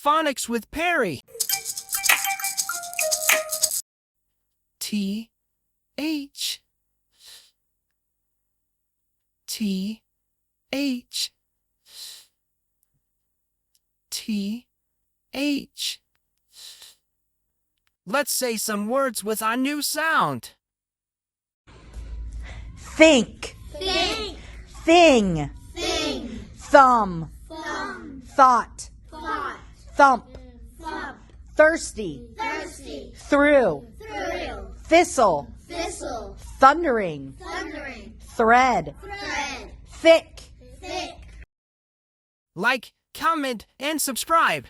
Phonics with Perry. T H T H T H. Let's say some words with our new sound. Think, Think, thing, thing, thumb, thumb, thought, thought, thump, thump, thirsty, thirsty, through, through, thistle, thistle, thundering, thundering, thread, thread, thick. thick. Like, comment, and subscribe.